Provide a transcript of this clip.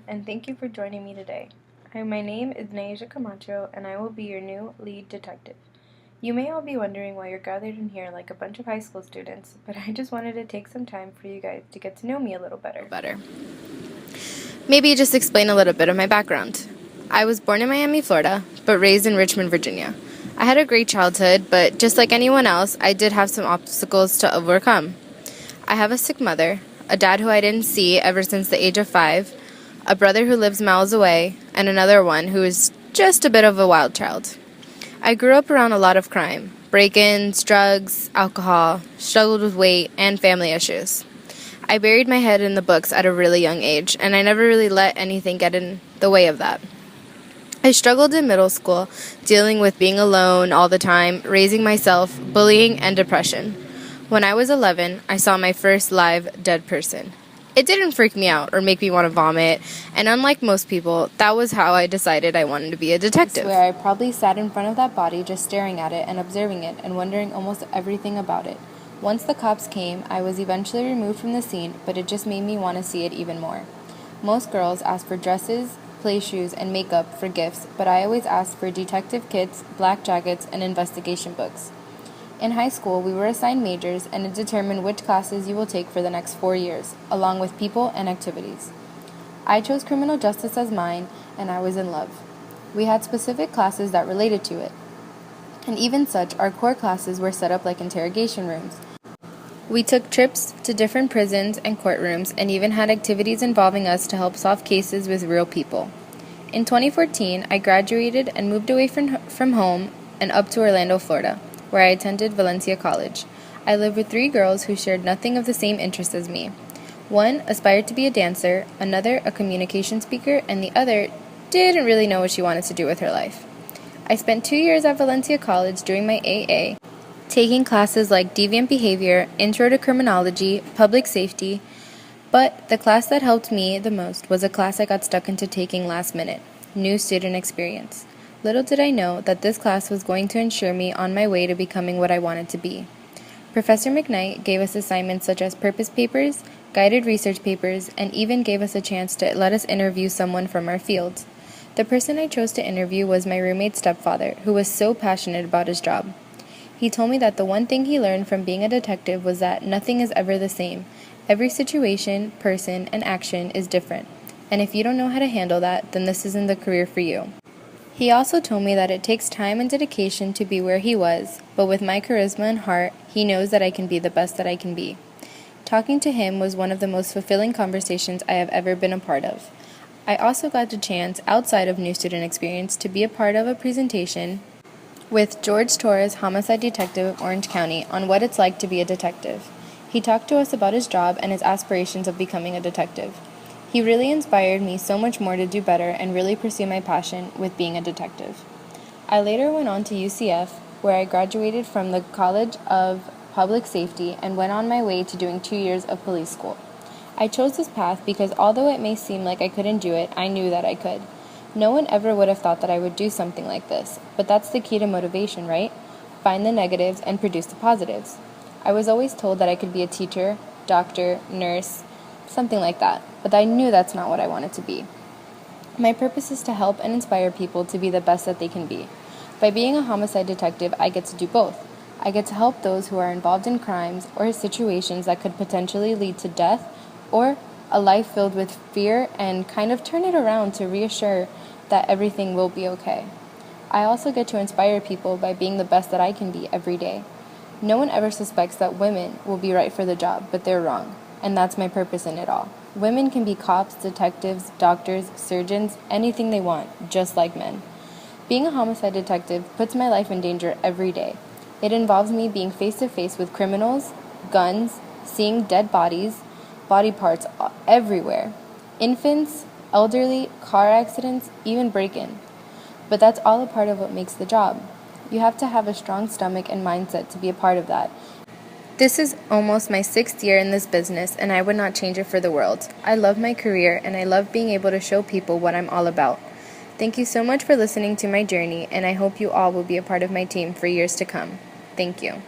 and thank you for joining me today. My name is Naisha Camacho, and I will be your new lead detective. You may all be wondering why you're gathered in here like a bunch of high school students, but I just wanted to take some time for you guys to get to know me a little better. Maybe just explain a little bit of my background. I was born in Miami, Florida, but raised in Richmond, Virginia. I had a great childhood, but just like anyone else, I did have some obstacles to overcome. I have a sick mother, a dad who I didn't see ever since the age of 5, a brother who lives miles away, and another one who is just a bit of a wild child. I grew up around a lot of crime, break-ins, drugs, alcohol, struggled with weight, and family issues. I buried my head in the books at a really young age, and I never really let anything get in the way of that. I struggled in middle school, dealing with being alone all the time, raising myself, bullying, and depression. When I was 11, I saw my first live dead person. It didn't freak me out or make me want to vomit, and unlike most people, that was how I decided I wanted to be a detective. Where I probably sat in front of that body just staring at it and observing it and wondering almost everything about it. Once the cops came, I was eventually removed from the scene, but it just made me want to see it even more. Most girls ask for dresses, play shoes, and makeup for gifts, but I always asked for detective kits, black jackets, and investigation books. In high school, we were assigned majors, and it determined which classes you will take for the next 4 years, along with people and activities. I chose criminal justice as mine, and I was in love. We had specific classes that related to it. And even such, our core classes were set up like interrogation rooms. We took trips to different prisons and courtrooms and even had activities involving us to help solve cases with real people. In 2014, I graduated and moved away from home and up to Orlando, Florida, where I attended Valencia College. I lived with 3 girls who shared nothing of the same interests as me. One aspired to be a dancer, another a communication speaker, and the other didn't really know what she wanted to do with her life. I spent 2 years at Valencia College doing my AA, taking classes like deviant behavior, intro to criminology, public safety, but the class that helped me the most was a class I got stuck into taking last minute, new student experience. Little did I know that this class was going to ensure me on my way to becoming what I wanted to be. Professor McKnight gave us assignments such as purpose papers, guided research papers, and even gave us a chance to let us interview someone from our field. The person I chose to interview was my roommate's stepfather, who was so passionate about his job. He told me that the one thing he learned from being a detective was that nothing is ever the same. Every situation, person, and action is different. And if you don't know how to handle that, then this isn't the career for you. He also told me that it takes time and dedication to be where he was, but with my charisma and heart, he knows that I can be the best that I can be. Talking to him was one of the most fulfilling conversations I have ever been a part of. I also got the chance, outside of new student experience, to be a part of a presentation with George Torres, homicide detective of Orange County, on what it's like to be a detective. He talked to us about his job and his aspirations of becoming a detective. He really inspired me so much more to do better and really pursue my passion with being a detective. I later went on to UCF, where I graduated from the College of Public Safety and went on my way to doing 2 years of police school. I chose this path because although it may seem like I couldn't do it, I knew that I could. No one ever would have thought that I would do something like this, but that's the key to motivation, right? Find the negatives and produce the positives. I was always told that I could be a teacher, doctor, nurse, something like that, but I knew that's not what I wanted to be. My purpose is to help and inspire people to be the best that they can be. By being a homicide detective, I get to do both. I get to help those who are involved in crimes or situations that could potentially lead to death or a life filled with fear and kind of turn it around to reassure that everything will be okay. I also get to inspire people by being the best that I can be every day. No one ever suspects that women will be right for the job, but they're wrong, and that's my purpose in it all. Women can be cops, detectives, doctors, surgeons, anything they want, just like men. Being a homicide detective puts my life in danger every day. It involves me being face-to-face with criminals, guns, seeing dead bodies, body parts everywhere, infants, elderly, car accidents, even break-in. But that's all a part of what makes the job. You have to have a strong stomach and mindset to be a part of that. This is almost my 6th year in this business, and I would not change it for the world. I love my career, and I love being able to show people what I'm all about. Thank you so much for listening to my journey, and I hope you all will be a part of my team for years to come. Thank you.